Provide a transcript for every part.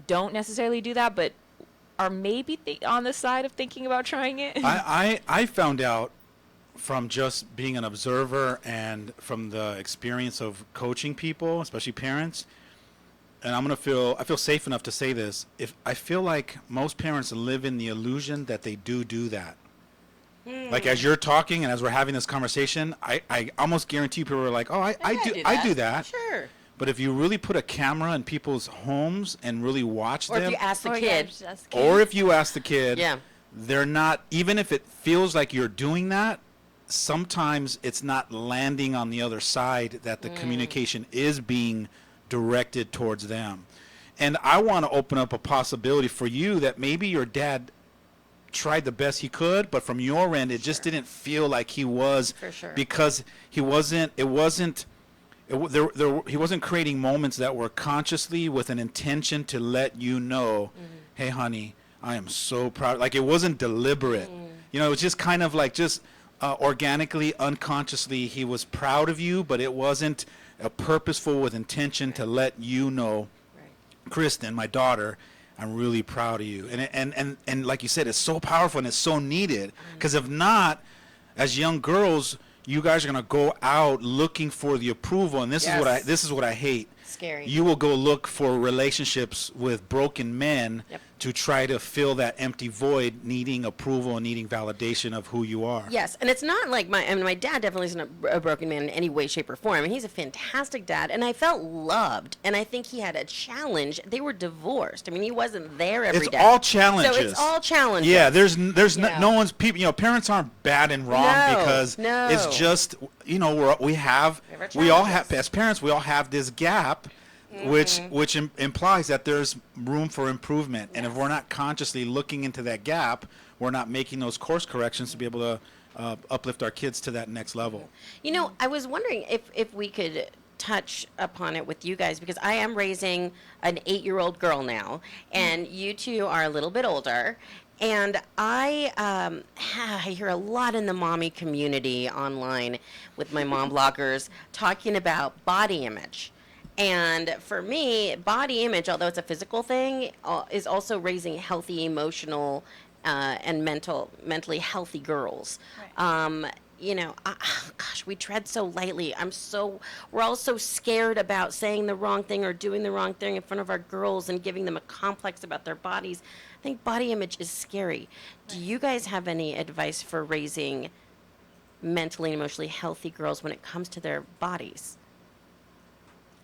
don't necessarily do that, but are maybe on the side of thinking about trying it? I found out from just being an observer and from the experience of coaching people, especially parents, and I feel safe enough to say this. If I feel like most parents live in the illusion that they do that. Like as you're talking and as we're having this conversation, I almost guarantee people are like, oh, I do that. Sure. But if you really put a camera in people's homes and really watch Or them, if you ask the kid. or if you ask the kid, Yeah. they're not, even if it feels like you're doing that, sometimes it's not landing on the other side that the communication is being directed towards them. And I want to open up a possibility for you that maybe your dad tried the best he could, but from your end, it just didn't feel like he was, For sure. because he wasn't creating moments that were consciously with an intention to let you know, hey, honey, I am so proud. Like it wasn't deliberate. You know, it was just kind of like just organically, unconsciously, he was proud of you, but it wasn't purposeful with intention to let you know, Kristen, my daughter, I'm really proud of you. And like you said, it's so powerful and it's so needed. Because if not, as young girls, you guys are going to go out looking for the approval, and this is what I hate. Scary. You will go look for relationships with broken men Yep. to try to fill that empty void, needing approval and needing validation of who you are. Yes, and it's not like my dad definitely isn't a broken man in any way, shape, or form. I mean, he's a fantastic dad, and I felt loved, and I think he had a challenge. They were divorced. I mean, he wasn't there every day. It's all challenges. So it's all challenges. Yeah, there's Yeah. no one's people. You know, parents aren't bad and wrong because no. it's just, you know, we all have, as parents, we all have this gap, which implies that there's room for improvement. And if we're not consciously looking into that gap, we're not making those course corrections to be able to uplift our kids to that next level. You know, I was wondering if we could touch upon it with you guys, because I am raising an 8-year-old girl now, and you two are a little bit older. And I hear a lot in the mommy community online with my mom bloggers talking about body image. And for me, body image, although it's a physical thing, is also raising healthy, emotional, and mentally healthy girls. Right. You know, gosh, we tread so lightly. We're all so scared about saying the wrong thing or doing the wrong thing in front of our girls and giving them a complex about their bodies. I think body image is scary. Do you guys have any advice for raising mentally and emotionally healthy girls when it comes to their bodies?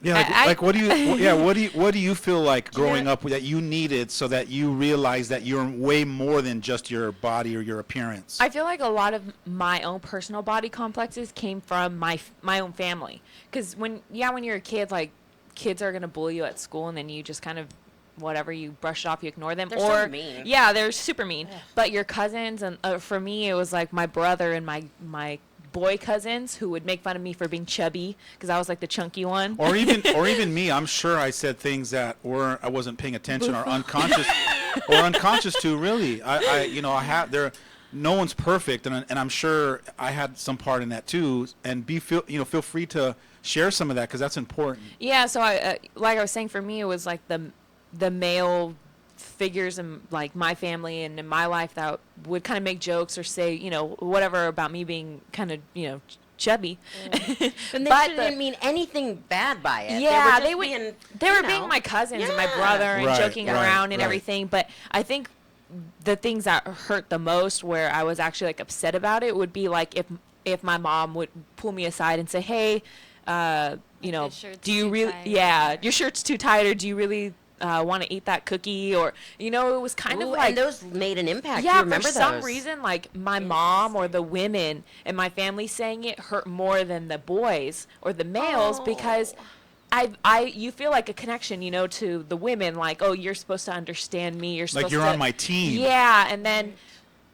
Yeah, what do you feel like growing up that you needed so that you realize that you're way more than just your body or your appearance? I feel like a lot of my own personal body complexes came from my own family. Because when you're a kid, like, kids are going to bully you at school, and then you just kind of, whatever, you brush it off, you ignore them. They're so mean. Yeah, they're super mean. Ugh. But your cousins, and for me, it was like my brother and my boy cousins who would make fun of me for being chubby because I was like the chunky one. Or even me. I'm sure I said things that I wasn't paying attention or unconscious to. Really, no one's perfect, and I'm sure I had some part in that too. And feel free to share some of that because that's important. Yeah. So like I was saying, for me, it was like the male figures in like my family and in my life that would kind of make jokes or say, whatever about me being kind of, chubby. And they didn't mean anything bad by it. Yeah, they were being my cousins and my brother and joking around and everything. But I think the things that hurt the most, where I was actually like upset about it, would be like if my mom would pull me aside and say, hey, do you really, your shirt's too tight, or do you really want to eat that cookie, or it was kind of like, and those made an impact. Yeah, you remember for some reason, like my mom or the women in my family saying it hurt more than the boys or the males because you feel like a connection, to the women, like, oh, you're supposed to understand me, you're supposed like you're on my team. Yeah, and then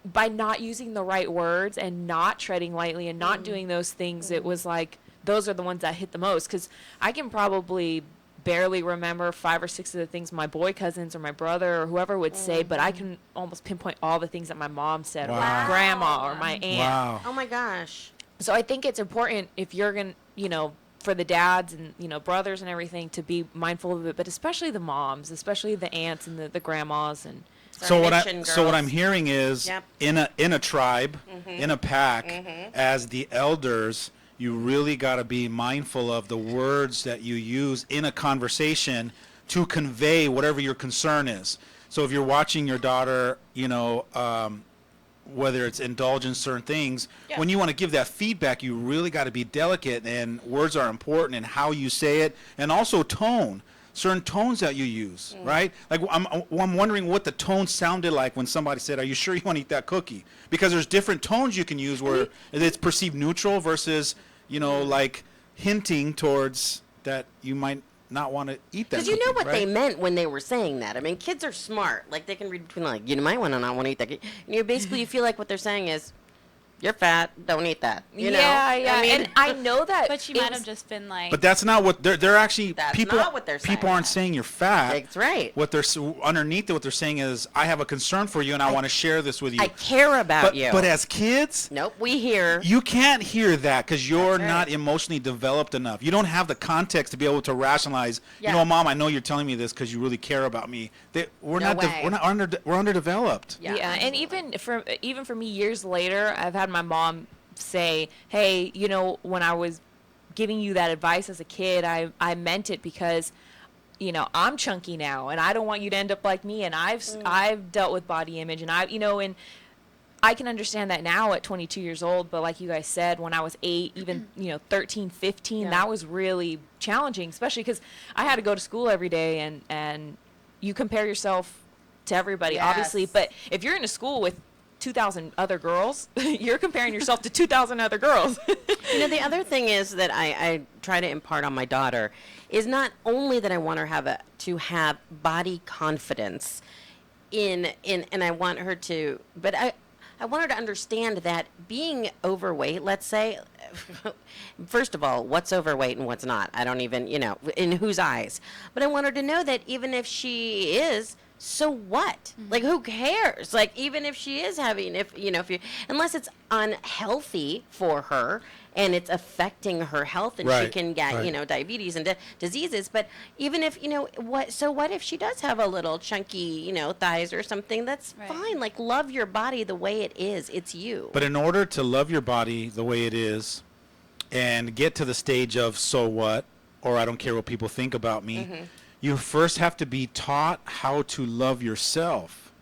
by not using the right words and not treading lightly and not doing those things, it was like those are the ones that hit the most, because I can probably barely remember 5 or 6 of the things my boy cousins or my brother or whoever would say, but I can almost pinpoint all the things that my mom said or my grandma or my aunt. Wow. Oh my gosh. So I think it's important if you're going to, for the dads and, you know, brothers and everything to be mindful of it, but especially the moms, especially the aunts and the grandmas. And so what I'm hearing is, Yep. in a tribe, in a pack, as the elders, you really got to be mindful of the words that you use in a conversation to convey whatever your concern is. So if you're watching your daughter, you know, whether it's indulge in certain things, when you want to give that feedback, you really got to be delicate, and words are important, and how you say it, and also tone. Certain tones that you use, right? Like I'm wondering what the tone sounded like when somebody said, "Are you sure you want to eat that cookie?" Because there's different tones you can use where it's perceived neutral versus, you know, like hinting towards that you might not want to eat that. Because you know what right? they meant when they were saying that. I mean, kids are smart. Like, they can read between, like, you might want to not want to eat that. And you basically, you feel like what they're saying is, you're fat, don't eat that. You know? Yeah. I mean, And I know that. But she might have just been like. But that's not what they're actually. That's people, not what they're saying. People aren't saying you're fat. That's right. What they're underneath it, what they're saying is, I have a concern for you, and I want to share this with you. I care about you. But as kids, Nope, we hear. you can't hear that because you're That's right. not emotionally developed enough. You don't have the context to be able to rationalize. Yeah. You know, Mom, I know you're telling me this because you really care about me. We're No not. way. We're underdeveloped. Yeah. And even for me years later, I've had my mom say, "Hey, you know, when I was giving you that advice as a kid, I meant it because, you know, I'm chunky now, and I don't want you to end up like me. And I've dealt with body image, and and I can understand that now at 22 years old. But like you guys said, when I was 8, even 13, 15, that was really challenging, especially because I had to go to school every day, and you compare yourself to everybody, obviously. But if you're in a school with 2,000 other girls, you're comparing yourself to 2,000 other girls. You know, the other thing is that I try to impart on my daughter is not only that I want her to have body confidence and I want her to, but I want her to understand that being overweight, let's say, first of all, what's overweight and what's not? I don't even, in whose eyes. But I want her to know that even if she is, so what? Like, who cares? Like, even if she is having, unless it's unhealthy for her and it's affecting her health and she can get, diabetes and diseases. But even if, what if she does have a little chunky, thighs or something? That's fine. Like, love your body the way it is. It's you. But in order to love your body the way it is and get to the stage of so what, or I don't care what people think about me, you first have to be taught how to love yourself.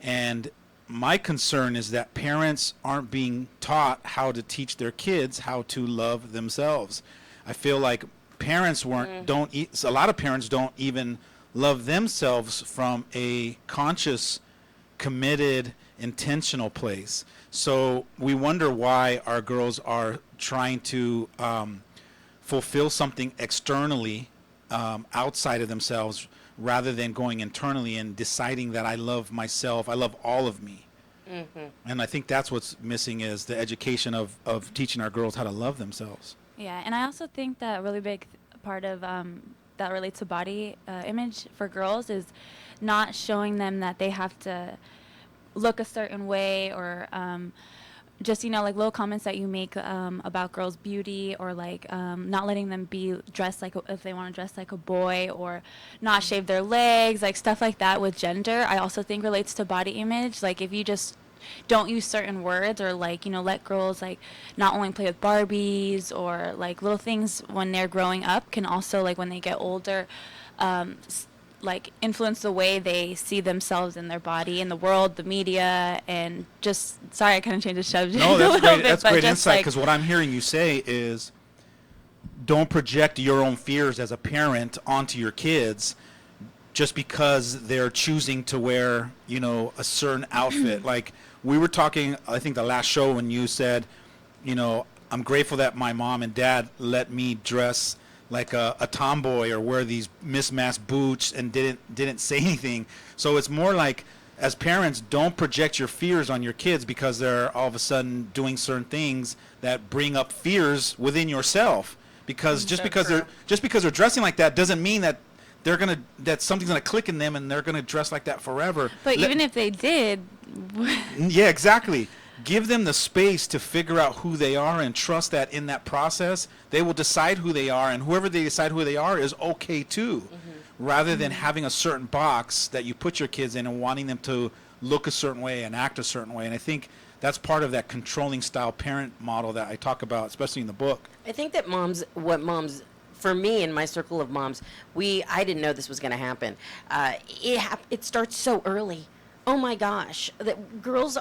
And my concern is that parents aren't being taught how to teach their kids how to love themselves. I feel like parents a lot of parents don't even love themselves from a conscious, committed, intentional place. So we wonder why our girls are trying to fulfill something externally outside of themselves rather than going internally and deciding that I love myself, I love all of me. And I think that's what's missing is the education of teaching our girls how to love themselves. Yeah, and I also think that a really big part of that relates to body image for girls is not showing them that they have to look a certain way or just, like little comments that you make about girls' beauty or like not letting them be dressed like if they want to dress like a boy or not shave their legs, like stuff like that with gender, I also think relates to body image. Like if you just don't use certain words or like, let girls like not only play with Barbies or like little things when they're growing up can also like when they get older like influence the way they see themselves in their body, in the world, the media, and just sorry I kind of changed the subject. No, that's great. That's great insight like, because what I'm hearing you say is don't project your own fears as a parent onto your kids just because they're choosing to wear, a certain outfit. Like we were talking, I think the last show when you said, I'm grateful that my mom and dad let me dress like a tomboy or wear these mismatched boots and didn't say anything. So it's more like as parents, don't project your fears on your kids because they're all of a sudden doing certain things that bring up fears within yourself. Because just because they're dressing like that doesn't mean that that something's gonna click in them and they're gonna dress like that forever. But even if they did, yeah, exactly. give them the space to figure out who they are and trust that in that process, they will decide who they are, and whoever they decide who they are is okay too, rather than having a certain box that you put your kids in and wanting them to look a certain way and act a certain way. And I think that's part of that controlling style parent model that I talk about, especially in the book. I think that moms, for me in my circle of moms, I didn't know this was going to happen. It starts so early. Oh my gosh, girls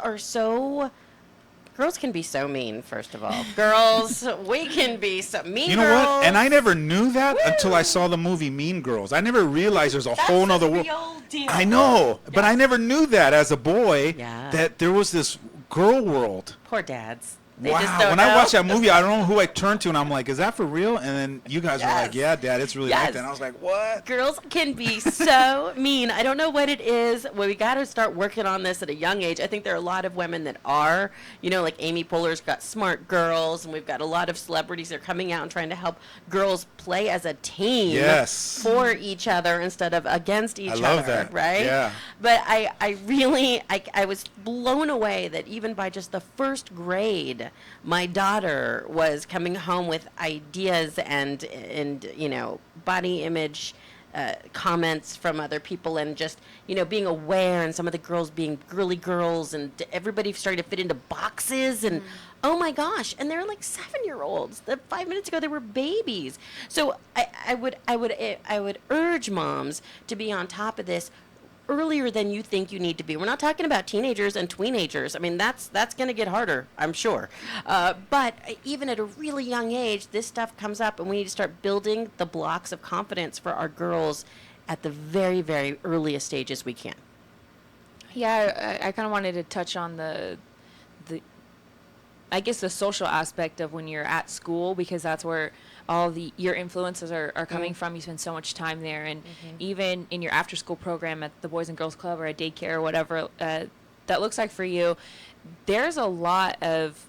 can be so mean, first of all. Girls, we can be so mean. You know girls. what? And I never knew that until I saw the movie Mean Girls. I never realized there's a whole nother world. Deal. I know, but I never knew that as a boy, that there was this girl world. Poor dads. They wow. just don't when know. I watched that movie, I don't know who I turned to, and I'm like, is that for real? And then you guys were like, yeah, Dad, it's really like that. And I was like, what? Girls can be so mean. I don't know what it is. Well, we got to start working on this at a young age. I think there are a lot of women that are, like Amy Poehler's got Smart Girls, and we've got a lot of celebrities that are coming out and trying to help girls play as a team for each other instead of against each other. I love that. Right? Yeah. But I really was blown away that even by just the first grade, my daughter was coming home with ideas and body image comments from other people, and just being aware, and some of the girls being girly girls, and everybody started to fit into boxes, and oh my gosh, and they're like 7-year-olds. 5 minutes ago they were babies. So I would urge moms to be on top of this earlier than you think you need to be. We're not talking about teenagers and tweenagers. I mean, that's going to get harder, I'm sure. But even at a really young age, this stuff comes up, and we need to start building the blocks of confidence for our girls at the very, very earliest stages we can. Yeah, I kind of wanted to touch on the I guess the social aspect of when you're at school, because that's where all your influences are coming from. You spend so much time there, and even in your after school program at the Boys and Girls Club or a daycare or whatever that looks like for you, there's a lot of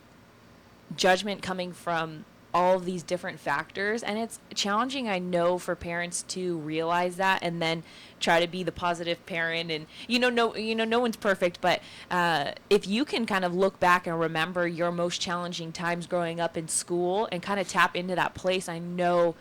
judgment coming from all of these different factors, and it's challenging, I know, for parents to realize that and then try to be the positive parent. And no one's perfect, but if you can kind of look back and remember your most challenging times growing up in school and kind of tap into that place, I know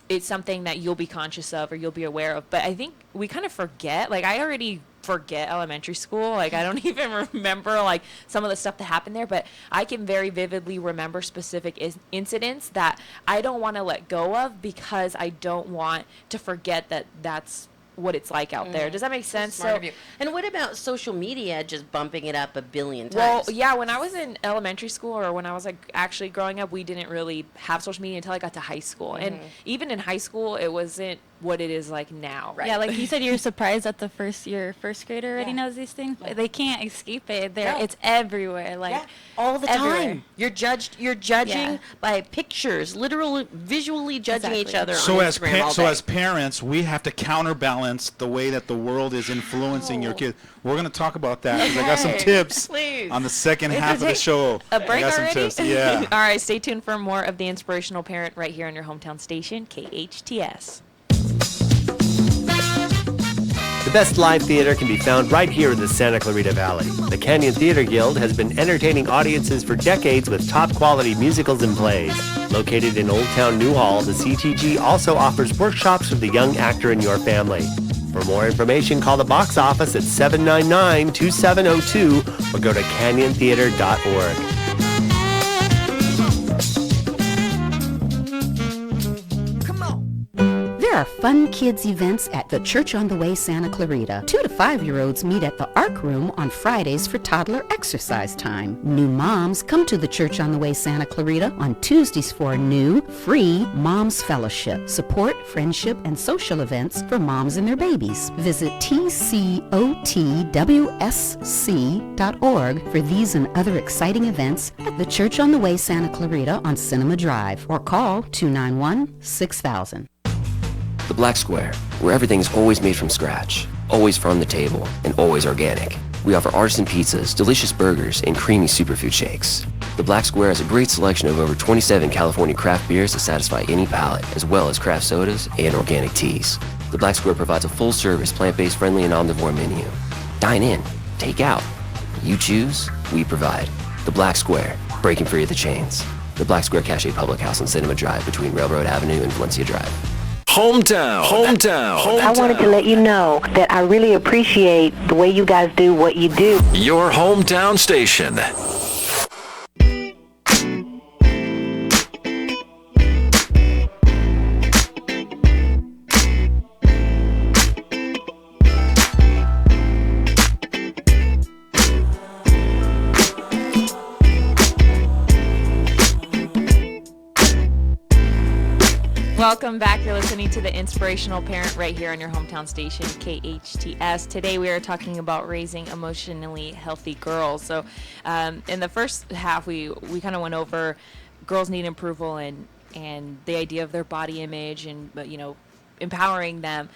it's something that you'll be conscious of or you'll be aware of. But I think we kind of forget. Like, I already forget elementary school. Like, I don't even remember like some of the stuff that happened there, but I can very vividly remember specific incidents that I don't want to let go of, because I don't want to forget that that's what it's like out there. Does that make sense? So smart of you. And what about social media just bumping it up a billion times? Well, yeah, when I was in elementary school, or when I was like actually growing up, we didn't really have social media until I got to high school. And even in high school, it wasn't what it is like now. Right. Yeah, like you said, you're surprised that the first grader already knows these things. But they can't escape it. It's everywhere. Like all the everywhere. time. You're judging by pictures, literally visually judging each other on Instagram all day. So as parents, we have to counterbalance the way that the world is influencing your kids. We're going to talk about that, because I got some tips on the second half of the show. A break already? Some tips. Yeah. All right, stay tuned for more of The Inspirational Parent right here on your hometown station, KHTS. The best live theater can be found right here in the Santa Clarita Valley. The Canyon Theater Guild has been entertaining audiences for decades with top-quality musicals and plays. Located in Old Town Newhall, the CTG also offers workshops for the young actor in your family. For more information, call the box office at 799-2702 or go to canyontheater.org. There are fun kids events at the Church on the Way Santa Clarita. 2 to 5-year-olds meet at the Arc Room on Fridays for toddler exercise time. New moms come to the Church on the Way Santa Clarita on Tuesdays for a new, free Moms Fellowship. Support, friendship, and social events for moms and their babies. Visit tcotwsc.org for these and other exciting events at the Church on the Way Santa Clarita on Cinema Drive, or call 291-6000. The Black Square, where everything's always made from scratch, always farm the table, and always organic. We offer artisan pizzas, delicious burgers, and creamy superfood shakes. The Black Square has a great selection of over 27 California craft beers to satisfy any palate, as well as craft sodas and organic teas. The Black Square provides a full-service, plant-based, friendly, and omnivore menu. Dine in, take out. You choose, we provide. The Black Square, breaking free of the chains. The Black Square Cache Public House on Cinema Drive between Railroad Avenue and Valencia Drive. Hometown. I wanted to let you know that I really appreciate the way you guys do what you do. Your hometown station. Welcome back. You're listening to the Inspirational Parent right here on your hometown station, KHTS. Today we are talking about raising emotionally healthy girls. So in the first half, we kind of went over girls need approval and the idea of their body image and, empowering them.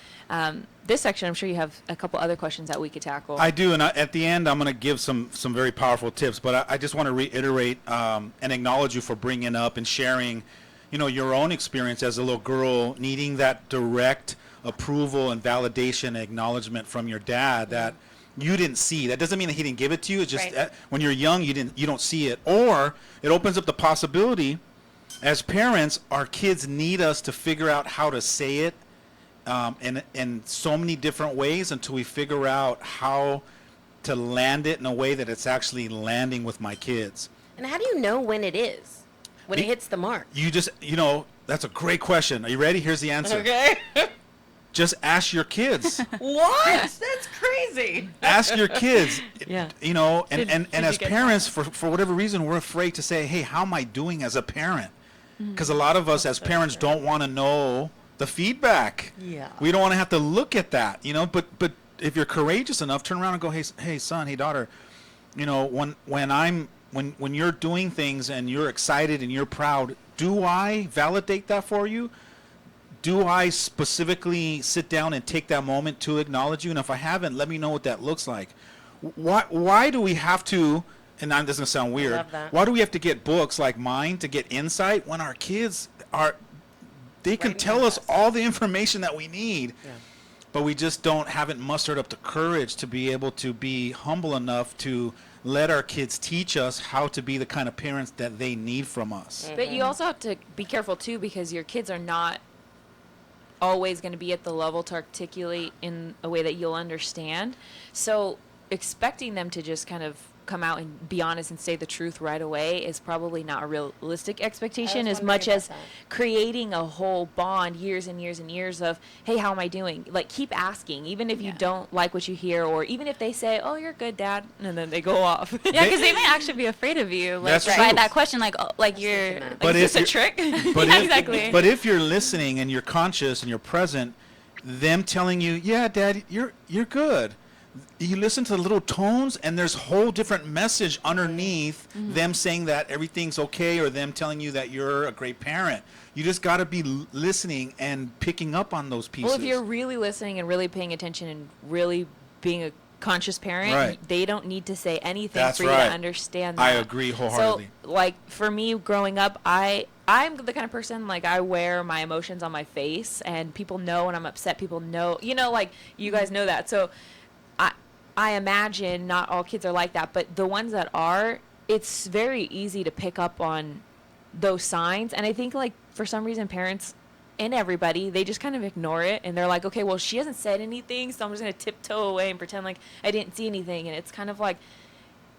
This section, I'm sure you have a couple other questions that we could tackle. I do, and at the end, I'm going to give some very powerful tips, but I just want to reiterate and acknowledge you for bringing up and sharing your own experience as a little girl needing that direct approval and validation and acknowledgement from your dad that you didn't see. That doesn't mean that he didn't give it to you. It's just when you're young, you don't see it. Or it opens up the possibility, as parents, our kids need us to figure out how to say it in so many different ways until we figure out how to land it in a way that it's actually landing with my kids. And how do you know when it is? When it hits the mark? You just, that's a great question. Are you ready? Here's the answer. Okay. Just ask your kids. What? That's crazy. Ask your kids. Yeah. And as parents, for whatever reason, we're afraid to say, hey, how am I doing as a parent? Because a lot of us as parents don't want to know the feedback. Yeah. We don't want to have to look at that, but if you're courageous enough, turn around and go, hey son, hey daughter, when you're doing things and you're excited and you're proud, do I validate that for you? Do I specifically sit down and take that moment to acknowledge you? And if I haven't, let me know what that looks like. Why do we have to, and this is going to sound weird, I love that. why do we have to get books like mine to get insight when our kids they can tell us all the information that we need, but we just haven't mustered up the courage to be able to be humble enough to let our kids teach us how to be the kind of parents that they need from us. But you also have to be careful too, because your kids are not always going to be at the level to articulate in a way that you'll understand. So expecting them to just kind of come out and be honest and say the truth right away is probably not a realistic expectation, as much as creating a whole bond, years and years and years of, hey, how am I doing? Like, keep asking, even if you don't like what you hear, or even if they say, oh, you're good, Dad, and then they go off. Yeah, because they might actually be afraid of you. Like, That's by true. that question, like you're, But is this if a trick? But Yeah, if, exactly. But if you're listening and you're conscious and you're present, them telling you, yeah, Dad, you're good. You listen to the little tones, and there's a whole different message underneath them saying that everything's okay, or them telling you that you're a great parent. You just got to be listening and picking up on those pieces. Well, if you're really listening and really paying attention and really being a conscious parent, they don't need to say anything for you to understand that. I agree wholeheartedly. So, like, for me growing up, I'm the kind of person, like, I wear my emotions on my face, and people know when I'm upset. People know, like, you guys know that. So I imagine not all kids are like that, but the ones that are, it's very easy to pick up on those signs. And I think, like, for some reason, parents and everybody, they just kind of ignore it, and they're like, okay, well, she hasn't said anything, so I'm just going to tiptoe away and pretend like I didn't see anything. And it's kind of like,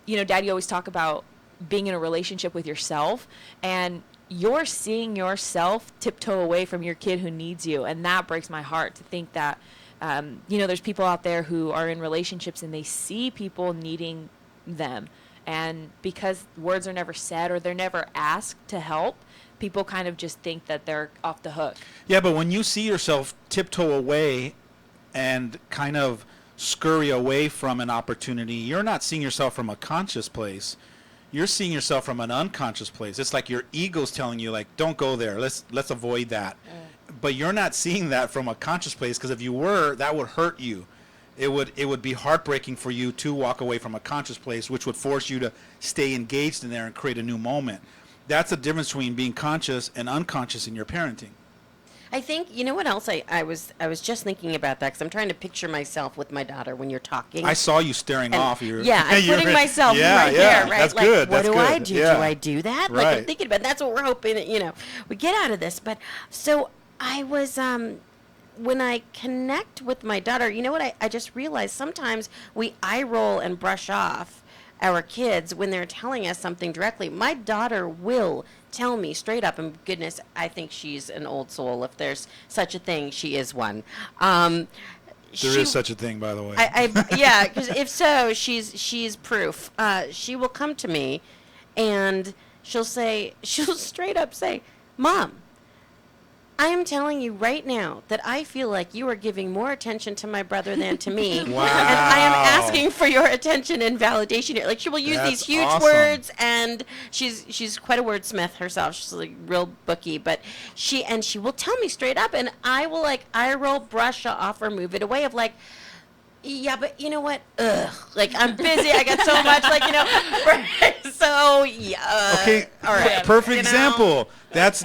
Dad, you always talk about being in a relationship with yourself, and you're seeing yourself tiptoe away from your kid who needs you. And that breaks my heart to think that there's people out there who are in relationships and they see people needing them. And because words are never said or they're never asked to help, people kind of just think that they're off the hook. Yeah, but when you see yourself tiptoe away and kind of scurry away from an opportunity, you're not seeing yourself from a conscious place. You're seeing yourself from an unconscious place. It's like your ego's telling you, like, don't go there. Let's avoid that. But you're not seeing that from a conscious place, because if you were, that would hurt you. It would be heartbreaking for you to walk away from a conscious place, which would force you to stay engaged in there and create a new moment. That's the difference between being conscious and unconscious in your parenting. I think, you know what else I was just thinking about that, because I'm trying to picture myself with my daughter when you're talking. I saw you staring off. Yeah, I'm putting myself right there, right? That's like, good. What that's do good. I do? Yeah. Do I do that? Right. Like, I'm thinking about that's what we're hoping that, we get out of this. But so I was, when I connect with my daughter, you know what I just realized sometimes we eye roll and brush off our kids when they're telling us something directly. My daughter will tell me straight up, and goodness, I think she's an old soul. If there's such a thing, she is one. There is such a thing, by the way. Yeah, because if so, she's proof. She will come to me, and she'll straight up say, "Mom, I am telling you right now that I feel like you are giving more attention to my brother than to me. Wow. And I am asking for your attention and validation here." Like, she will use That's these huge awesome. words, and she's quite a wordsmith herself. She's like real booky, but she will tell me straight up, and I will like eye roll, brush off, or move it away of like, yeah, but you know what? Ugh. Like, I'm busy. I got so much, like, so, yeah. Okay, All right. perfect example. That's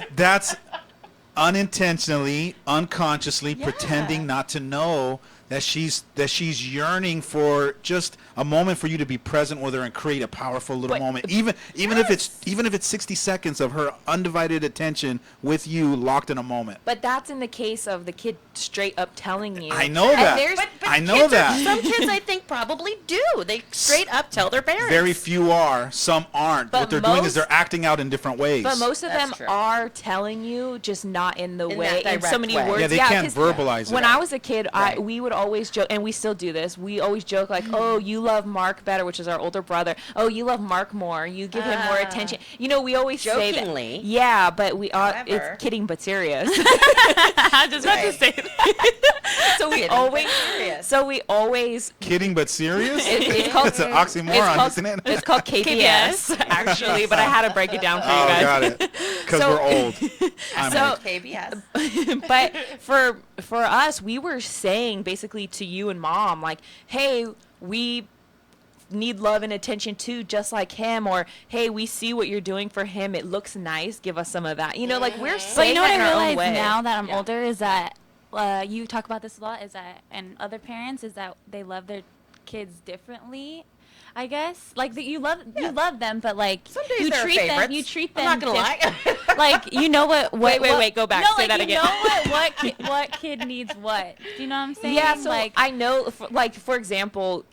unintentionally, unconsciously pretending not to know that she's yearning for just a moment for you to be present with her and create a powerful little moment. Even if it's 60 seconds of her undivided attention with you locked in a moment. But that's in the case of the kid straight up telling you. I know that. But I know kids that. Some kids, I think, probably do. They straight up tell their parents. Very few are. Some aren't. But what they're doing is they're acting out in different ways. But most of That's them true. are telling you, just not in the way, that in so direct many way. words. Yeah, they can't 'cause verbalize it. When I was a kid, Right. we would always joke, and we still do this. We always joke like, "Oh, you love Mark better," which is our older brother. "Oh, you love Mark more. You give him more attention." We always say that. Jokingly. Yeah, but we are. However. It's kidding but serious. I just about to say that. So we Kidding but always. serious. So we always. Kidding but serious? It's called. It's an oxymoron, isn't it? It's called KBS, actually, but I had to break it down for you Oh, guys. got it. Because So- we're old. I'm So- old. KBS. But for us, we were saying basically to you and Mom, like, "Hey, we need love and attention too, just like him," or, "Hey, we see what you're doing for him. It looks nice. Give us some of that." Like, we're But saying you know what that I in our own realize way. now that I'm older is that you talk about this a lot, is that, and other parents, is that they love their kids differently. I guess you love them, but like Some days you they're treat favorites. them. You treat them. I'm not gonna lie. Like, you know what? Wait, go back. No, Say like, that you again. know what kid needs what. Do you know what I'm saying? Yeah, so like, I know, for example,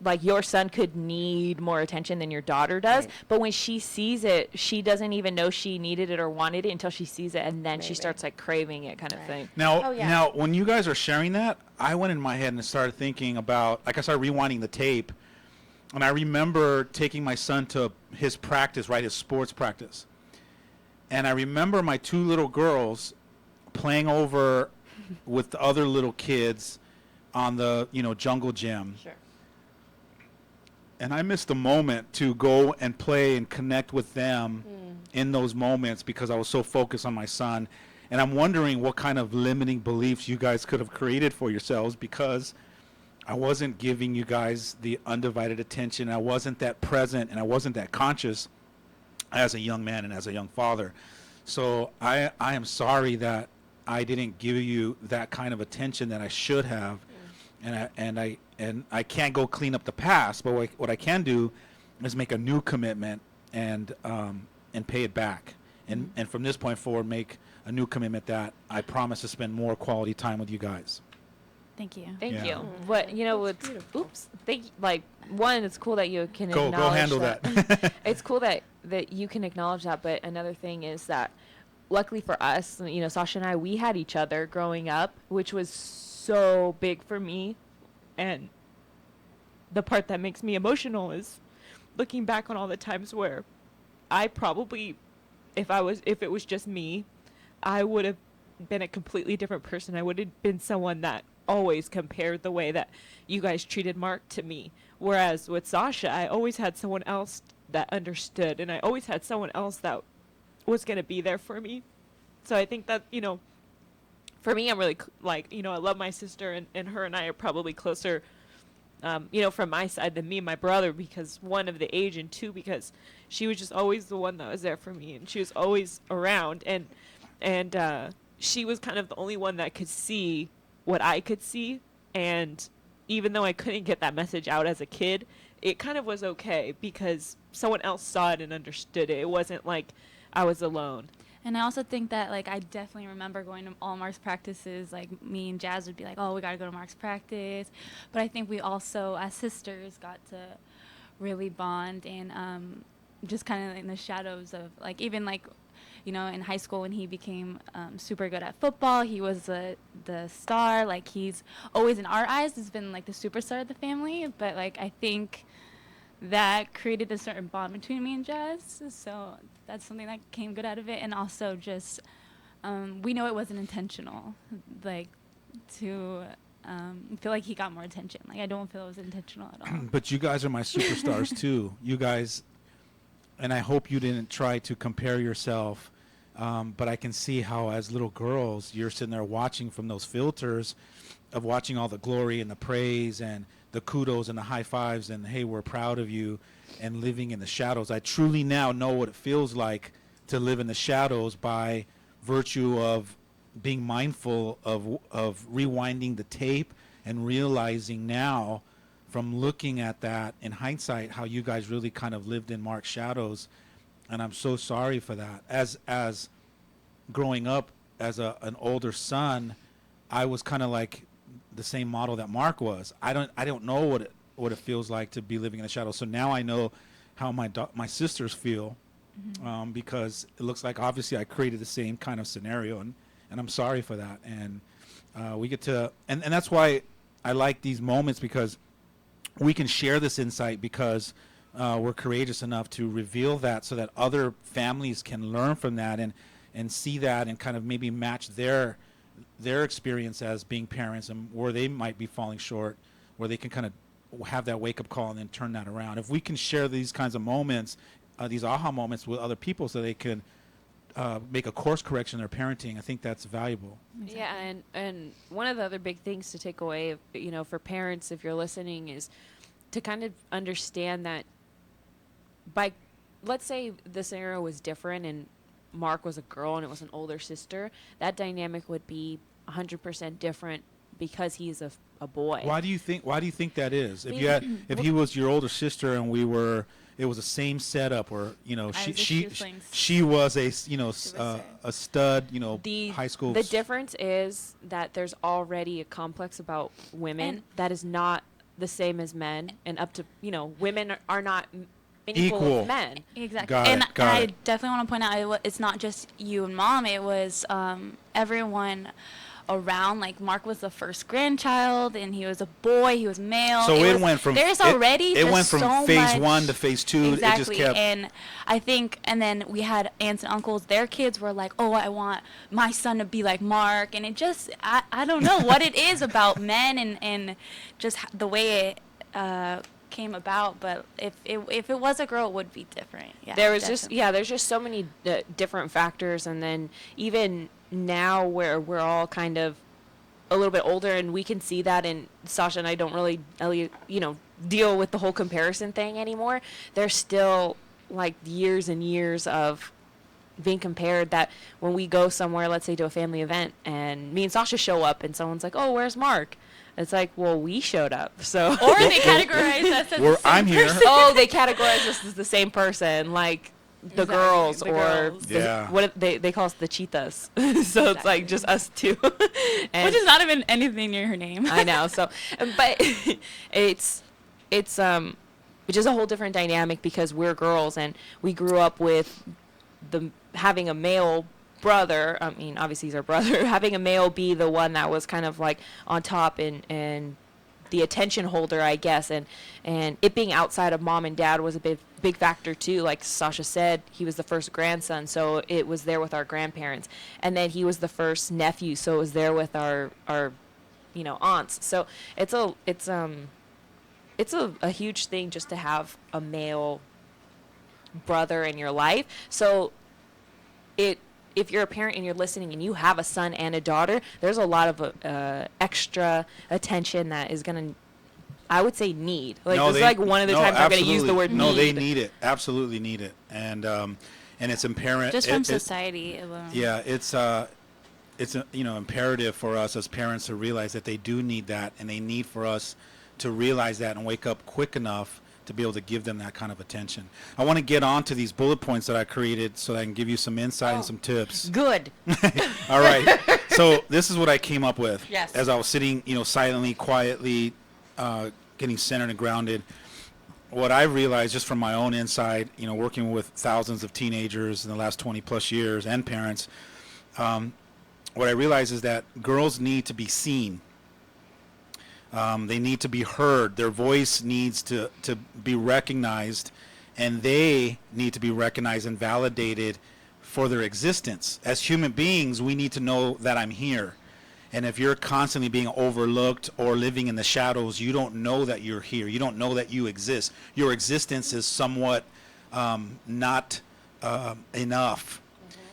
like your son could need more attention than your daughter does, but when she sees it, she doesn't even know she needed it or wanted it until she sees it, and then she starts like craving it, kind of thing. Now, when you guys are sharing that, I went in my head and started thinking about, I started rewinding the tape, and I remember taking my son to his practice, his sports practice. And I remember my two little girls playing over with the other little kids on the, jungle gym. Sure. And I missed the moment to go and play and connect with them in those moments because I was so focused on my son. And I'm wondering what kind of limiting beliefs you guys could have created for yourselves because I wasn't giving you guys the undivided attention. I wasn't that present and I wasn't that conscious as a young man and as a young father. So I am sorry that I didn't give you that kind of attention that I should have. And I can't go clean up the past, but what I can do is make a new commitment and pay it back. And from this point forward, make a new commitment that I promise to spend more quality time with you guys. thank you. Thank you. But one, it's cool that you can Go acknowledge handle that. It's cool that you can acknowledge that, but another thing is that luckily for us, Sasha and I, we had each other growing up, which was so big for me. And the part that makes me emotional is looking back on all the times where I probably, if it was just me, I would have been a completely different person. I would have been someone that always compared the way that you guys treated Mark to me. Whereas with Sasha, I always had someone else that understood, and I always had someone else that was going to be there for me. So I think that, for me, I'm really, I love my sister, and her and I are probably closer, from my side than me and my brother, because one, of the age, and two, because she was just always the one that was there for me, and she was always around, and she was kind of the only one that could see what I could see. And even though I couldn't get that message out as a kid, it kind of was okay because someone else saw it and understood it. It wasn't like I was alone. And I also think that, like, I definitely remember going to all Mark's practices. Like, me and Jazz would be like, oh, we got to go to Mark's practice. But I think we also, as sisters, got to really bond and just kind of in the shadows of, like, even, like, you know, in high school when he became super good at football, he was the star. Like, he's always, in our eyes, has been, like, the superstar of the family. But, like, I think that created a certain bond between me and Jazz. So that's something that came good out of it. And also just, we know it wasn't intentional, like, to feel like he got more attention. Like, I don't feel it was intentional at all. But you guys are my superstars too. You guys, and I hope you didn't try to compare yourself. But I can see how as little girls, you're sitting there watching from those filters of watching all the glory and the praise and the kudos and the high fives and, hey, we're proud of you, and living in the shadows. I truly now know what it feels like to live in the shadows by virtue of being mindful of rewinding the tape and realizing now from looking at that in hindsight how you guys really kind of lived in Mark's shadows. And I'm so sorry for that. As growing up as an older son, I was kind of like the same model that Mark was. I don't know what it feels like to be living in the shadows. So now I know how my sisters feel, because it looks like obviously I created the same kind of scenario, and I'm sorry for that. And we get to, and that's why I like these moments, because we can share this insight because we're courageous enough to reveal that so that other families can learn from that and see that and kind of maybe match their experience as being parents and where they might be falling short, where they can kind of have that wake-up call and then turn that around. If we can share these kinds of moments, these aha moments with other people so they can make a course correction in their parenting, I think that's valuable. Exactly. Yeah, and one of the other big things to take away, you know, for parents, if you're listening, is to kind of understand that let's say the scenario was different and Mark was a girl and it was an older sister, that dynamic would be 100% different because he's a boy. Why do you think that is? If he was your older sister and it was the same setup, or, you know, she was a, you know, a stud, you know, high school. The difference is that there's already a complex about women that is not the same as men, and up to, you know, women are not equal with men. Exactly. Got and it. I definitely want to point out it's not just you and Mom. It was everyone around. Like, Mark was the first grandchild, and he was a boy. He was male. So it went from there's already it went from so phase much, 1 to phase 2. Exactly. It just kept. And I think, and then we had aunts and uncles. Their kids were like, "Oh, I want my son to be like Mark," and it just I don't know what it is about men and just the way it came about. But if it was a girl, it would be different. Yeah, there's just so many different factors, and then even now where we're all kind of a little bit older and we can see that, and Sasha and I don't really, you know, deal with the whole comparison thing anymore. There's still like years and years of being compared, that when we go somewhere, let's say to a family event, and me and Sasha show up and someone's like, "Oh, where's Mark?" It's like, well, we showed up, so. Or they categorize us as the same I'm here. person. Oh, they categorize us as the same person, like the girls, what they call us the cheetahs. So it's like just us two. And which is not even anything near her name. I know. So, but it's just a whole different dynamic because we're girls and we grew up with having a male brother. I mean, obviously he's our brother. Having a male be the one that was kind of like on top and the attention holder, I guess, and it being outside of Mom and Dad was a big factor too. Like Sasha said, he was the first grandson, so it was there with our grandparents, and then he was the first nephew, so it was there with our you know, aunts. So it's a huge thing just to have a male brother in your life. So if you're a parent and you're listening and you have a son and a daughter, there's a lot of extra attention that is going to, I would say, need. Like, this is like one of the times I'm going to use the word need. No, they need it. Absolutely need it. And it's imperative. Just from society alone. Yeah, it's it's imperative for us as parents to realize that they do need that, and they need for us to realize that and wake up quick enough to be able to give them that kind of attention. I want to get on to these bullet points that I created so that I can give you some insight and some tips. Good. All right. So this is what I came up with. Yes. As I was sitting, silently, quietly, getting centered and grounded. What I realized just from my own inside, working with thousands of teenagers in the last 20 plus years and parents, what I realized is that girls need to be seen. They need to be heard. Their voice needs to be recognized, and they need to be recognized and validated for their existence. As human beings, we need to know that I'm here. And if you're constantly being overlooked or living in the shadows, you don't know that you're here. You don't know that you exist. Your existence is somewhat not enough.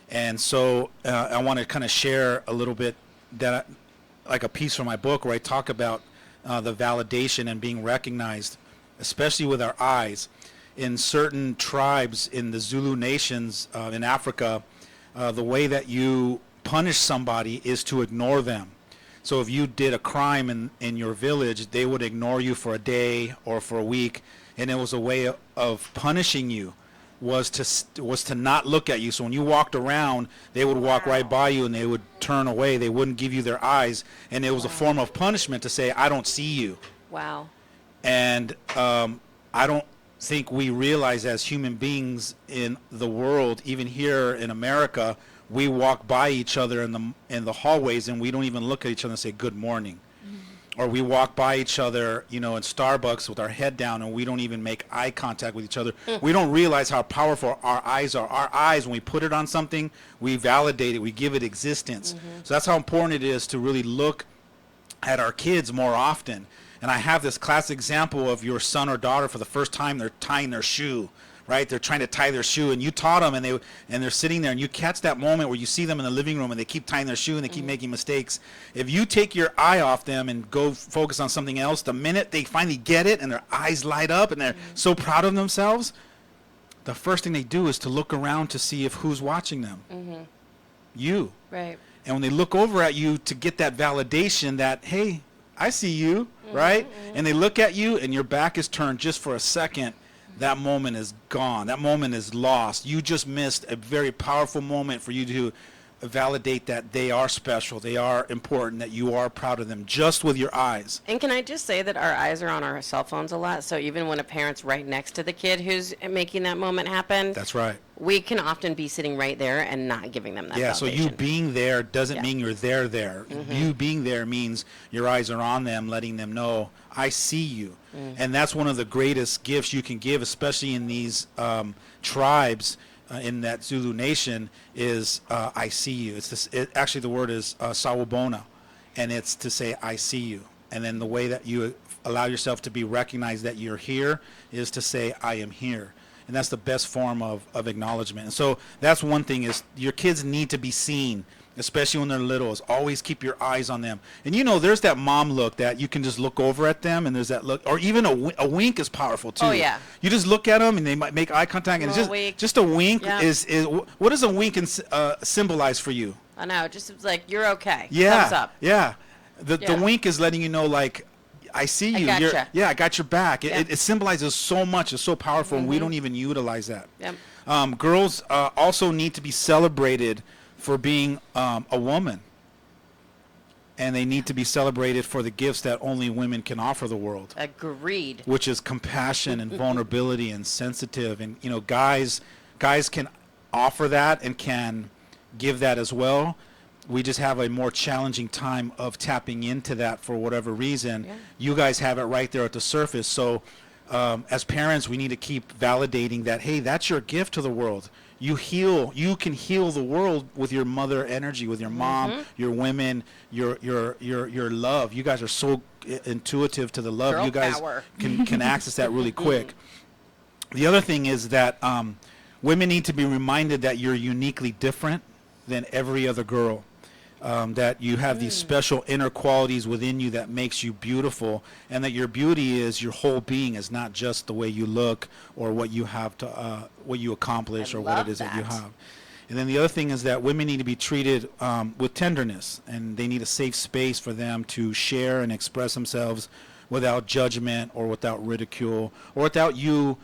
And so I want to kind of share a little bit like a piece from my book where I talk about the validation and being recognized, especially with our eyes. In certain tribes in the Zulu nations in Africa, the way that you punish somebody is to ignore them. So if you did a crime in your village, they would ignore you for a day or for a week, and it was a way of punishing you, was to not look at you. So when you walked around, they would walk right by you and they would turn away. They wouldn't give you their eyes, and it was a form of punishment to say, I don't see you. Wow. And I don't think we realize as human beings in the world, even here in America, we walk by each other in the hallways and we don't even look at each other and say good morning. Or we walk by each other, in Starbucks with our head down and we don't even make eye contact with each other. We don't realize how powerful our eyes are. Our eyes, when we put it on something, we validate it, we give it existence. So that's how important it is to really look at our kids more often. And I have this classic example of your son or daughter for the first time, they're tying their shoe, right? They're trying to tie their shoe, and you taught them, and they're sitting there, and you catch that moment where you see them in the living room, and they keep tying their shoe, and they keep making mistakes. If you take your eye off them and go focus on something else, the minute they finally get it, and their eyes light up, and they're so proud of themselves, the first thing they do is to look around to see if who's watching them. You. Right. And when they look over at you to get that validation that, hey, I see you, right? And they look at you and your back is turned just for a second, that moment is gone. That moment is lost. You just missed a very powerful moment for you to validate that they are special, they are important, that you are proud of them just with your eyes. And can I just say that our eyes are on our cell phones a lot, so even when a parent's right next to the kid who's making that moment happen, That's right. we can often be sitting right there and not giving them that validation. So you being there doesn't mean you're there. You being there means your eyes are on them, letting them know, I see you. And that's one of the greatest gifts you can give, especially in these tribes in that Zulu nation, is I see you. Actually, the word is sawubona, and it's to say I see you. And then the way that you allow yourself to be recognized that you're here is to say I am here. And that's the best form of acknowledgement. And so that's one thing, is your kids need to be seen, especially when they're little, is always keep your eyes on them. And there's that mom look that you can just look over at them, and there's that look, or even a wink is powerful too. Oh, yeah. You just look at them and they might make eye contact, and it's just a wink. Is what does a wink symbolize for you? I know, just like you're okay. Yeah. Thumbs up. Yeah. The wink is letting you know, like, I see you. I gotcha. I got your back. It symbolizes so much. It's so powerful, and we don't even utilize that. Yep. Girls also need to be celebrated for being a woman, and they need to be celebrated for the gifts that only women can offer the world. Agreed. Which is compassion and vulnerability and sensitive, and guys can offer that and can give that as well. We just have a more challenging time of tapping into that for whatever reason. You guys have it right there at the surface. So as parents, we need to keep validating that, hey, that's your gift to the world. You can heal the world with your mother energy, with your mom, your women, your love. You guys are so intuitive to the love. Girl you guys power. can access that really quick. The other thing is that women need to be reminded that you're uniquely different than every other girl. That you have these special inner qualities within you that makes you beautiful, and that your beauty is your whole being, is not just the way you look or what you have to what you accomplish or what it is that you have. And then the other thing is that women need to be treated with tenderness, and they need a safe space for them to share and express themselves without judgment or without ridicule or without you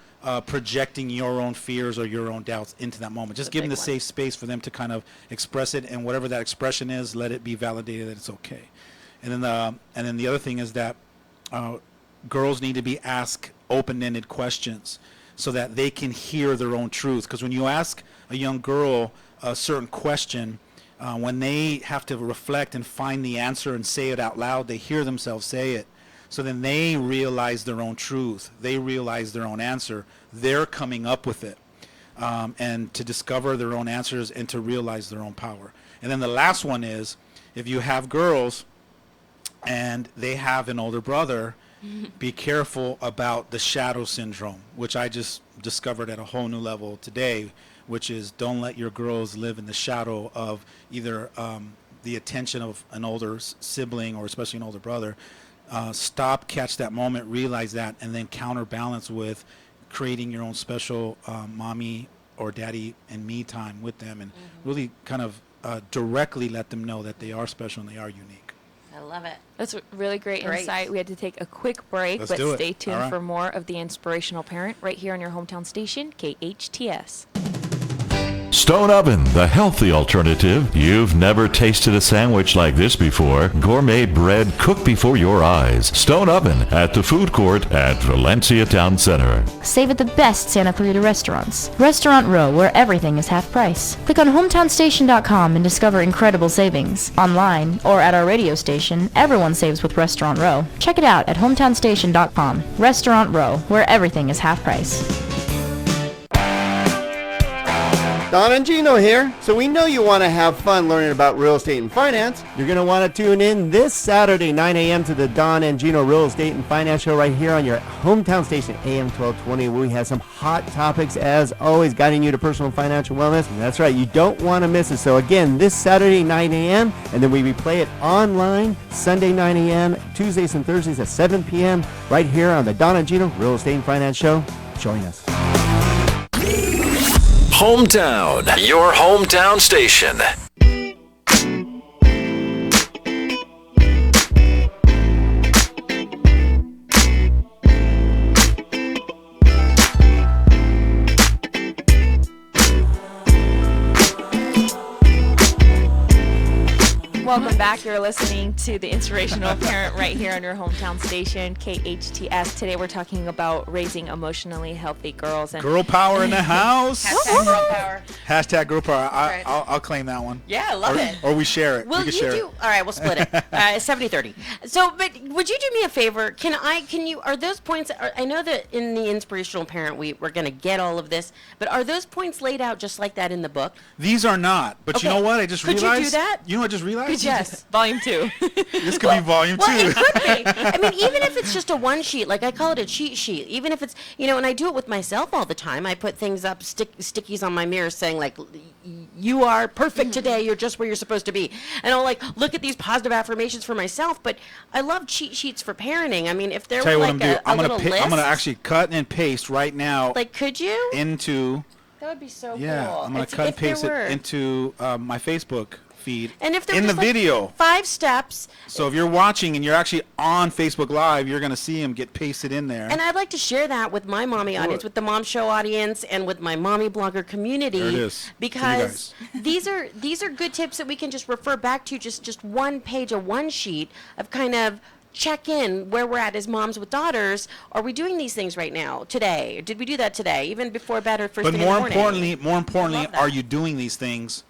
projecting your own fears or your own doubts into that moment. Just give them the safe space for them to kind of express it, and whatever that expression is, let it be validated that it's okay. And then the other thing is that girls need to be asked open-ended questions so that they can hear their own truth. Because when you ask a young girl a certain question, when they have to reflect and find the answer and say it out loud, they hear themselves say it. So then they realize their own truth. They realize their own answer. They're coming up with it. And to discover their own answers and to realize their own power. And then the last one is, if you have girls and they have an older brother, be careful about the shadow syndrome, which I just discovered at a whole new level today, which is don't let your girls live in the shadow of either the attention of an older sibling or especially an older brother. Stop, catch that moment, realize that, and then counterbalance with creating your own special mommy or daddy and me time with them, and really kind of directly let them know that they are special and they are unique. I love it. That's a really great insight. We had to take a quick break, but stay tuned for more of The Inspirational Parent right here on your hometown station, KHTS. Stone Oven, the healthy alternative. You've never tasted a sandwich like this before. Gourmet bread cooked before your eyes. Stone Oven at the food court at Valencia Town Center. Save at the best Santa Clarita restaurants. Restaurant Row, where everything is half price. Click on hometownstation.com and discover incredible savings. Online or at our radio station, everyone saves with Restaurant Row. Check it out at hometownstation.com. Restaurant Row, where everything is half price. Don and Gino here. So we know you want to have fun learning about real estate and finance. You're going to want to tune in this Saturday, 9 a.m. to the Don and Gino Real Estate and Finance Show right here on your hometown station, AM 1220, where we have some hot topics, as always, guiding you to personal and financial wellness. And that's right, you don't want to miss it. So again, this Saturday, 9 a.m., and then we replay it online Sunday, 9 a.m., Tuesdays and Thursdays at 7 p.m., right here on the Don and Gino Real Estate and Finance Show. Join us. Hometown, your hometown station. Welcome back. You're listening to The Inspirational Parent right here on your hometown station, KHTS. Today we're talking about raising emotionally healthy girls. And girl power in the house. Hashtag girl power. Hashtag girl power. I'll claim that one. Yeah, I love it. Or we share it. Well, we can you share do. it. All right, we'll split it. 70-30. So, but would you do me a favor? Can you, are those points, I know that in the Inspirational Parent, we're going to get all of this, but are those points laid out just like that in the book? These are not. But Okay. you know what? I just Could realized. you do that? You know what I just realized? yes, volume 2. This could be volume 2. Well, it could be. I mean, even if it's just a one sheet, like I call it a cheat sheet, even if it's, and I do it with myself all the time. I put things up, stickies on my mirror saying, like, you are perfect today. You're just where you're supposed to be. And I'll, like, look at these positive affirmations for myself. But I love cheat sheets for parenting. I mean, if there were, like, a little list. I'm going to actually cut and paste right now. Like, could you? Into. That would be so cool. Yeah, I'm going to cut and paste it into my Facebook feed. And if there in was the like video. 5 steps. So if you're watching and you're actually on Facebook Live, you're going to see them get pasted in there. And I'd like to share that with my mommy audience, with the Mom Show audience, and with my mommy blogger community. There it is. Because these are good tips that we can just refer back to, just one page, a one sheet of kind of check in where we're at as moms with daughters. Are we doing these things right now, today? Did we do that today, even before bed or first thing in the morning? More importantly, are you doing these things?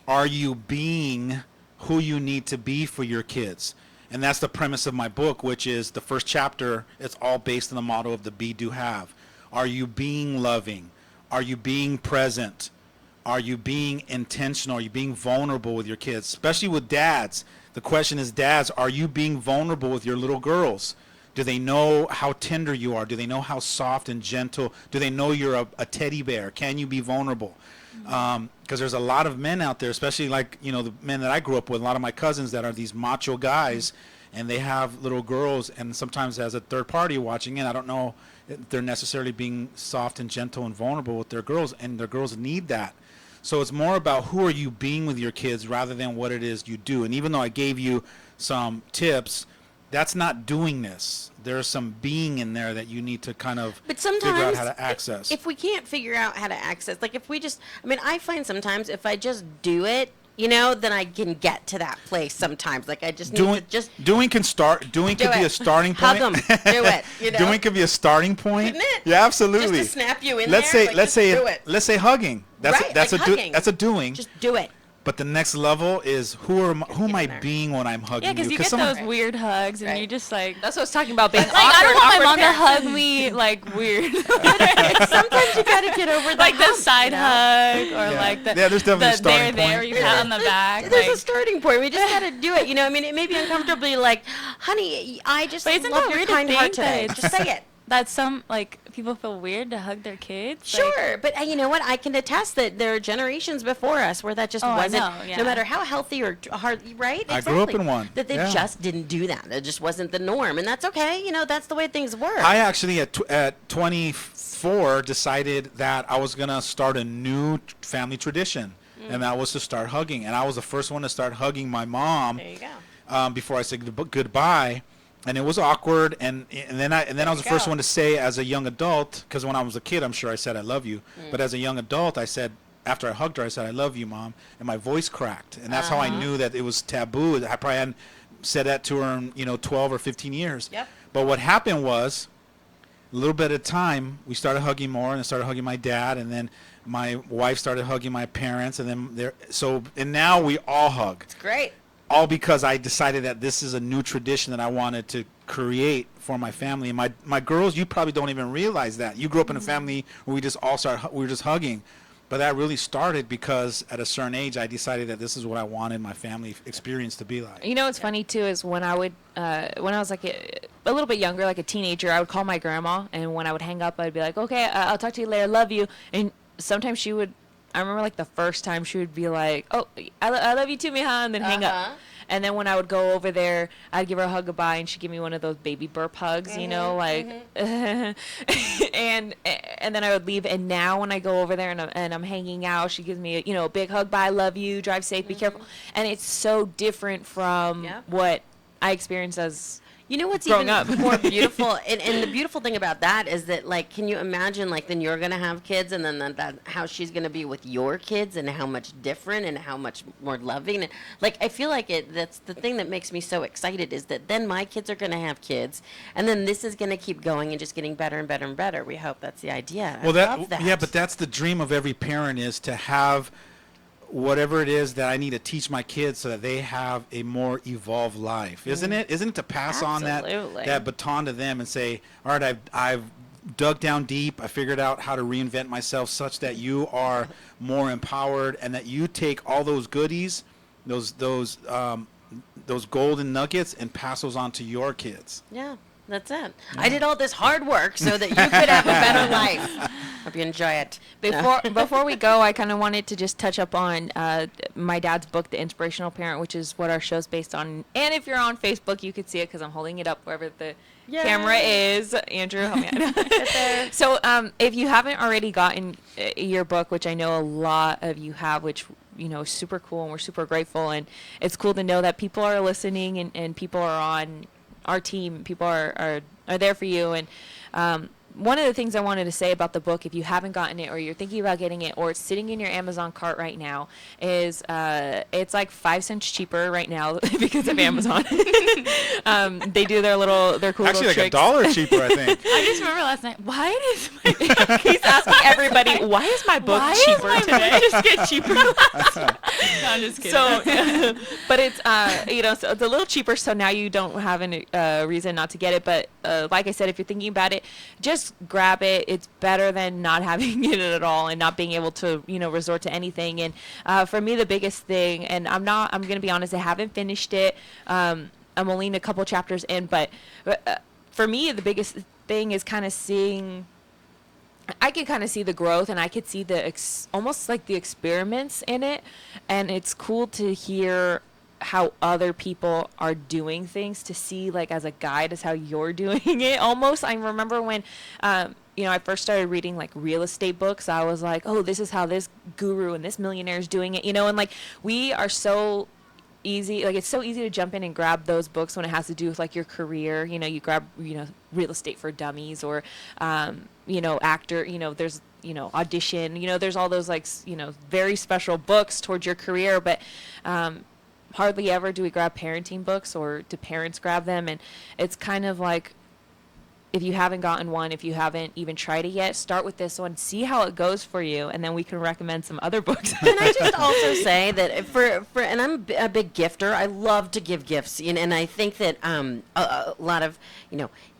Are you being who you need to be for your kids? And that's the premise of my book, which is the first chapter. It's all based on the motto of the be, do, have. Are you being loving? Are you being present? Are you being intentional? Are you being vulnerable with your kids? Especially with dads. The question is, dads, are you being vulnerable with your little girls? Do they know how tender you are? Do they know how soft and gentle? Do they know you're a teddy bear? Can you be vulnerable? Because there's a lot of men out there, especially like, the men that I grew up with, a lot of my cousins that are these macho guys, and they have little girls, and sometimes as a third party watching in, I don't know if they're necessarily being soft and gentle and vulnerable with their girls, and their girls need that. So it's more about who are you being with your kids rather than what it is you do. And even though I gave you some tips, that's not doing this. There's some being in there that you need to kind of figure out how to access. If we can't figure out how to access, like if we just, I mean, I find sometimes if I just do it, you know, then I can get to that place sometimes. Like I just need to just doing could be a starting point. Hug them, do it. You know? Doing could be a starting point. Couldn't it? Yeah, absolutely. Just to snap you in let's there. Say, let's say, do it. Let's say hugging. That's right, that's like a hugging. that's a doing. Just do it. But the next level is who am I being when I'm hugging Yeah, because you get those weird hugs, and you just like. That's what I was talking about. Being like I don't want my mom to parents. hug me like weird. Sometimes you gotta get over the like the hump, side you know? hug or like the. Yeah, there's definitely a the starting there point. you pat on the back. There's like, a starting point. We just gotta do it. You know, I mean, it may be uncomfortably like, honey, I just But isn't love that your weird to kind heart think that today. it's- Just say it. that some like people feel weird to hug their kids. Like, Sure, but you know what? I can attest that there are generations before us where that just Oh, I wasn't. know, yeah. No matter how healthy or hard, right? I grew up Exactly. in one. That they Yeah. just didn't do that. It just wasn't the norm, and that's okay. You know, that's the way things work. I actually at 24 decided that I was gonna start a new family tradition, and that was to start hugging. And I was the first one to start hugging my mom. There you go. Before I said goodbye, and it was awkward. And then I was the first one to say as a young adult, because when I was a kid, I'm sure I said I love you, but as a young adult, I said. After I hugged her, I said, I love you, Mom. And my voice cracked. And that's how I knew that it was taboo. I probably hadn't said that to her in, 12 or 15 years. Yep. But what happened was, a little bit at a time, we started hugging more, and I started hugging my dad, and then my wife started hugging my parents, and then and now we all hug. It's great. All because I decided that this is a new tradition that I wanted to create for my family. And my girls, you probably don't even realize that. You grew up in a family where we were just hugging. But that really started because at a certain age, I decided that this is what I wanted my family experience to be like. You know what's funny too is when I was like a little bit younger, like a teenager, I would call my grandma, and when I would hang up, I'd be like, okay, I'll talk to you later, love you. And sometimes she would, I remember like the first time she would be like, oh, I love you too, mija, and then hang up. And then when I would go over there, I'd give her a hug goodbye, and she'd give me one of those baby burp hugs, you know, like, and then I would leave. And now when I go over there and I'm hanging out, she gives me a big hug, bye, love you, drive safe, be careful. And it's so different from what I experienced as You know what's growing even up. more beautiful, and the beautiful thing about that is that, like, can you imagine, like, then you're gonna have kids, and then that how she's gonna be with your kids, and how much different, and how much more loving, and like, I feel like that's the thing that makes me so excited is that then my kids are gonna have kids, and then this is gonna keep going and just getting better and better and better. We hope that's the idea. Well, I love that. yeah, but that's the dream of every parent, is to have whatever it is that I need to teach my kids so that they have a more evolved life, isn't it? Isn't it to pass on that baton to them and say, all right, I've dug down deep, I figured out how to reinvent myself such that you are more empowered, and that you take all those goodies, those golden nuggets, and pass those on to your kids. Yeah. That's it. Yeah. I did all this hard work so that you could have a better life. Hope you enjoy it. Before we go, I kind of wanted to just touch up on my dad's book, The Inspirational Parent, which is what our show's based on. And if you're on Facebook, you could see it because I'm holding it up wherever the camera is. Andrew, help me out. So if you haven't already gotten your book, which I know a lot of you have, which is super cool, and we're super grateful. And it's cool to know that people are listening and people are on our team, people are there for you. And one of the things I wanted to say about the book, if you haven't gotten it or you're thinking about getting it or it's sitting in your Amazon cart right now, is it's like 5 cents cheaper right now because of Amazon. They do their cool Actually, little like tricks. $1 cheaper, I think. I just remember last night. Why is He's asking everybody, why is my book cheaper today? just get cheaper? No, I'm just kidding. So, but it's so it's a little cheaper. So now you don't have any reason not to get it. But like I said, if you're thinking about it, just grab it. It's better than not having it at all and not being able to resort to anything. And for me, the biggest thing, and I'm gonna be honest, I haven't finished it. I'm only in a couple chapters in, but for me, the biggest thing is kind of seeing. I could kind of see the growth, and I could see the almost like the experiments in it, and it's cool to hear how other people are doing things, to see like as a guide as how you're doing it almost. I remember when I first started reading like real estate books, I was like, oh, this is how this guru and this millionaire is doing it, and like we are so easy, like it's so easy to jump in and grab those books when it has to do with like your career. You grab Real Estate for Dummies, or actor, there's Audition, there's all those like very special books towards your career, but hardly ever do we grab parenting books, or do parents grab them. And it's kind of like, if you haven't gotten one, if you haven't even tried it yet, start with this one, see how it goes for you, and then we can recommend some other books. Can I just also say that for and I'm a big gifter. I love to give gifts, and I think that a lot of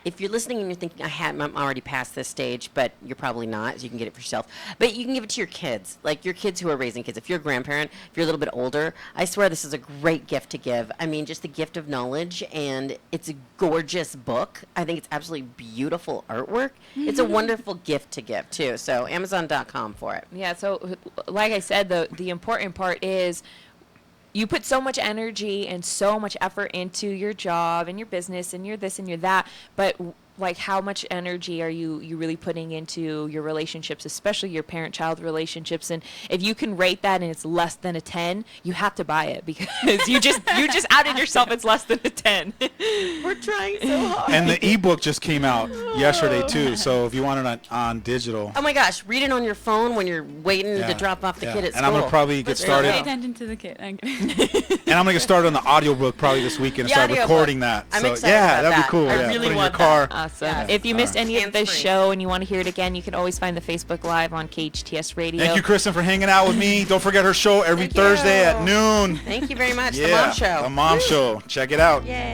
if you're listening and you're thinking, I'm already past this stage, but you're probably not, so you can get it for yourself. But you can give it to your kids, like your kids who are raising kids. If you're a grandparent, if you're a little bit older, I swear this is a great gift to give. I mean, just the gift of knowledge, and it's a gorgeous book. I think it's absolutely beautiful artwork. It's a wonderful gift to give, too. So Amazon.com for it. Yeah, so like I said, the important part is, you put so much energy and so much effort into your job and your business and your this and your that, but like how much energy are you really putting into your relationships, especially your parent-child relationships? And if you can rate that and it's less than a 10, you have to buy it, because you just outed yourself. It's less than a 10. We're trying so hard. And the ebook just came out yesterday too, so if you want it on digital. Oh my gosh, read it on your phone when you're waiting to drop off the kid at school. And I'm gonna probably get started. Pay attention to the kid. And I'm gonna get started on the audiobook probably this weekend and start recording that. I'm so excited about that'd that. be cool. I really put in want your car. that. Awesome. Yes. If you missed any of this Hands-free. show and you want to hear it again, you can always find the Facebook Live on KHTS Radio. Thank you, Kristen, for hanging out with me. Don't forget her show every Thank Thursday you. at noon. Thank you very much. Yeah, The Mom Show. The Mom Show. Check it out. Yay.